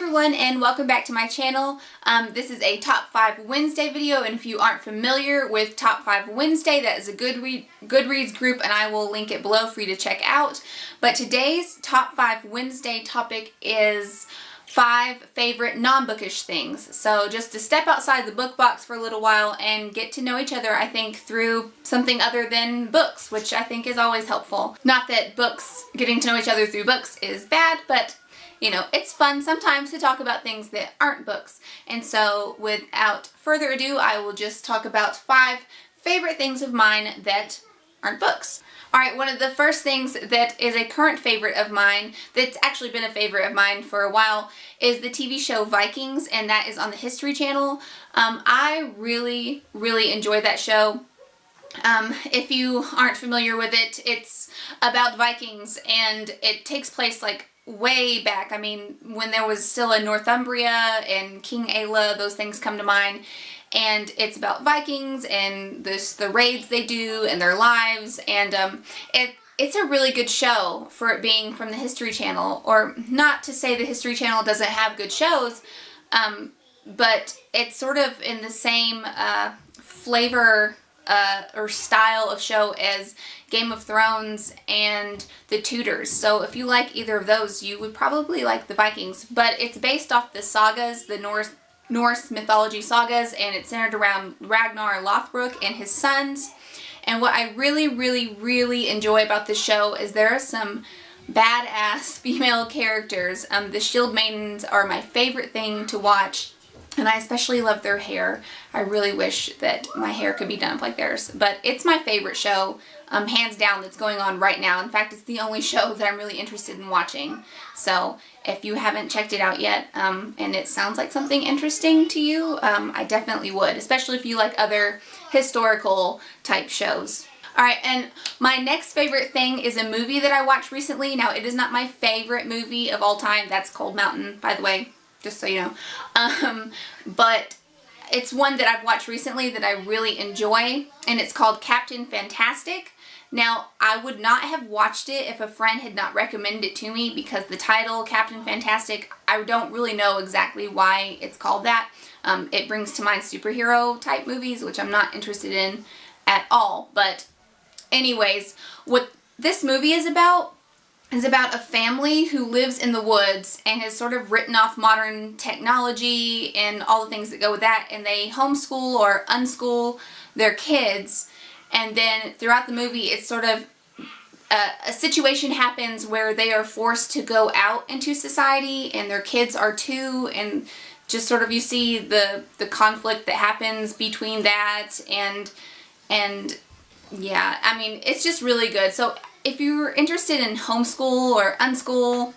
everyone, and welcome back to my channel. This is a Top 5 Wednesday video, and if you aren't familiar with Top 5 Wednesday, that is a Goodreads group, and I will link it below for you to check out. But today's Top 5 Wednesday topic is 5 favorite non-bookish things. So just to step outside the book box for a little while and get to know each other, I think, through something other than books, which I think is always helpful. Not that getting to know each other through books is bad, but you know, it's fun sometimes to talk about things that aren't books. And so without further ado, I will just talk about 5 favorite things of mine that aren't books. Alright, one of the first things that is a current favorite of mine, that's actually been a favorite of mine for a while, is the TV show Vikings, and that is on the History Channel. I really enjoy that show. If you aren't familiar with it, it's about Vikings, and it takes place like way back. I mean, when there was still a Northumbria and King Ella, those things come to mind. And it's about Vikings and the raids they do and their lives, and it's a really good show for it being from the History Channel. Or not to say the History Channel doesn't have good shows, but it's sort of in the same flavor or style of show as Game of Thrones and The Tudors. So if you like either of those, you would probably like the Vikings. But it's based off the sagas, the Norse mythology sagas, and it's centered around Ragnar Lothbrok and his sons. And what I really enjoy about this show is there are some badass female characters. The Shield Maidens are my favorite thing to watch, and I especially love their hair. I really wish that my hair could be done up like theirs. But it's my favorite show, hands down, that's going on right now. In fact, it's the only show that I'm really interested in watching. So if you haven't checked it out yet, and it sounds like something interesting to you, I definitely would, especially if you like other historical type shows. Alright, and my next favorite thing is a movie that I watched recently. Now, it is not my favorite movie of all time. That's Cold Mountain, by the way, just so you know. But it's one that I've watched recently that I really enjoy, and it's called Captain Fantastic. Now, I would not have watched it if a friend had not recommended it to me, because the title, Captain Fantastic, I don't really know exactly why it's called that. It brings to mind superhero type movies, which I'm not interested in at all. But anyways, what this movie is about a family who lives in the woods and has sort of written off modern technology and all the things that go with that, and they homeschool or unschool their kids. And then throughout the movie, it's sort of a situation happens where they are forced to go out into society, and their kids are too, and just sort of you see the conflict that happens between that, and yeah, I mean, it's just really good. So if you're interested in homeschool or unschool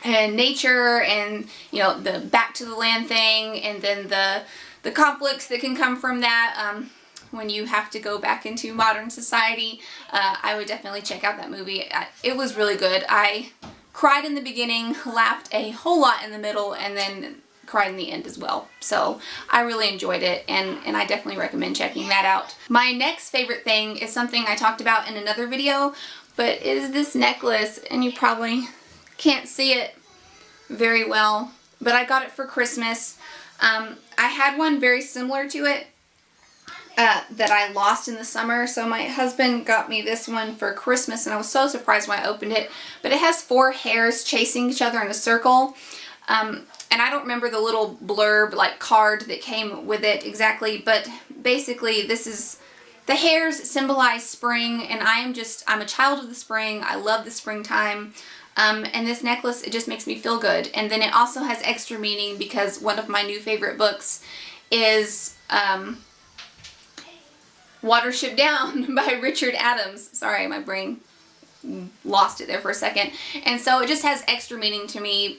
and nature and, you know, the back to the land thing, and then the conflicts that can come from that, when you have to go back into modern society, I would definitely check out that movie. It was really good. I cried in the beginning, laughed a whole lot in the middle, and then cried in the end as well. So I really enjoyed it, and I definitely recommend checking that out. My next favorite thing is something I talked about in another video, but it is this necklace, and you probably can't see it very well, but I got it for Christmas. I had one very similar to it that I lost in the summer, so my husband got me this one for Christmas, and I was so surprised when I opened it. But it has 4 hares chasing each other in a circle, and I don't remember the little blurb, like, card that came with it exactly, but basically the hares symbolize spring, and I'm a child of the spring. I love the springtime. And this necklace, it just makes me feel good. And then it also has extra meaning because one of my new favorite books is Watership Down by Richard Adams. Sorry, my brain lost it there for a second. And so it just has extra meaning to me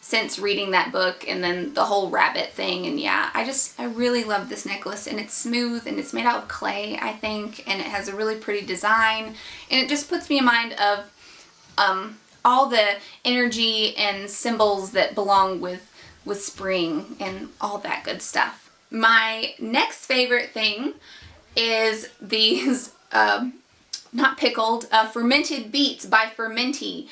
since reading that book, and then the whole rabbit thing. And yeah, I really love this necklace, and it's smooth, and it's made out of clay, I think, and it has a really pretty design, and it just puts me in mind of all the energy and symbols that belong with spring and all that good stuff. My next favorite thing is these not pickled, fermented beets by Fermenti.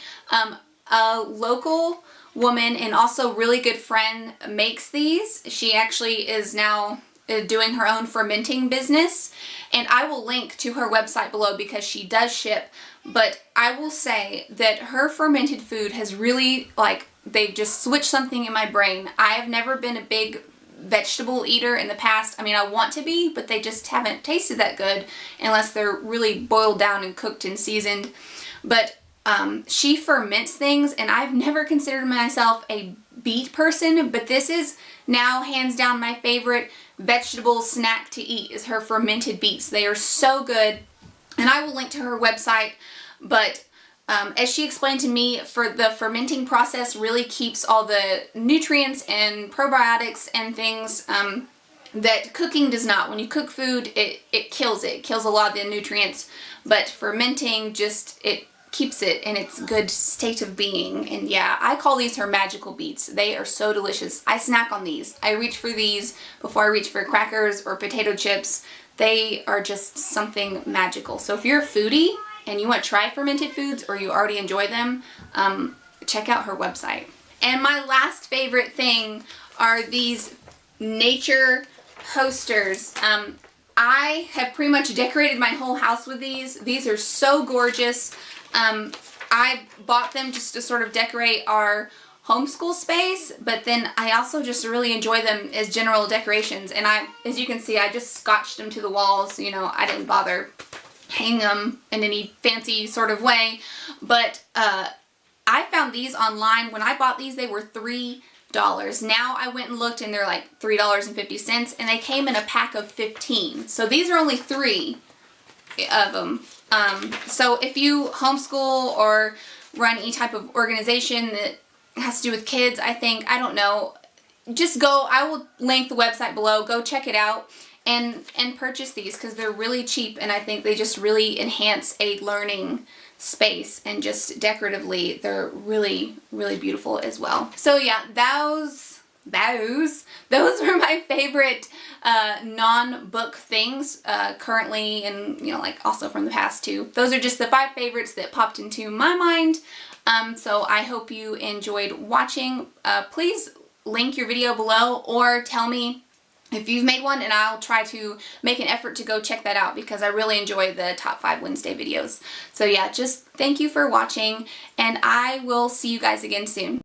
A local woman and also really good friend makes these. She actually is now doing her own fermenting business, and I will link to her website below because she does ship. But I will say that her fermented food has really, like, they've just switched something in my brain. I have never been a big vegetable eater in the past. I mean, I want to be, but they just haven't tasted that good unless they're really boiled down and cooked and seasoned. But she ferments things, and I've never considered myself a beet person, but this is now hands down my favorite vegetable snack to eat is her fermented beets. They are so good, and I will link to her website. But as she explained to me, for the fermenting process really keeps all the nutrients and probiotics and things that cooking does not. When you cook food, it kills it. It kills a lot of the nutrients, but fermenting just, it keeps it in its good state of being. And yeah, I call these her magical beets. They are so delicious. I snack on these. I reach for these before I reach for crackers or potato chips. They are just something magical. So if you're a foodie and you want to try fermented foods or you already enjoy them, check out her website. And my last favorite thing are these nature posters. I have pretty much decorated my whole house with these. These are so gorgeous. I bought them just to sort of decorate our homeschool space, but then I also just really enjoy them as general decorations. And as you can see, I just scotched them to the walls. You know, I didn't bother hang them in any fancy sort of way. But I found these online. When I bought these, they were $3. Now I went and looked and they're like $3.50, and they came in a pack of 15. So these are only 3 of them. So if you homeschool or run any type of organization that has to do with kids, I don't know, just go, I will link the website below, go check it out and purchase these because they're really cheap, and I think they just really enhance a learning space, and just decoratively they're really, really beautiful as well. So yeah, those were my favorite non-book things currently, and you know, like also from the past too. Those are just the 5 favorites that popped into my mind. So I hope you enjoyed watching. Please link your video below or tell me if you've made one, and I'll try to make an effort to go check that out because I really enjoy the Top 5 Wednesday videos. So yeah, just thank you for watching, and I will see you guys again soon.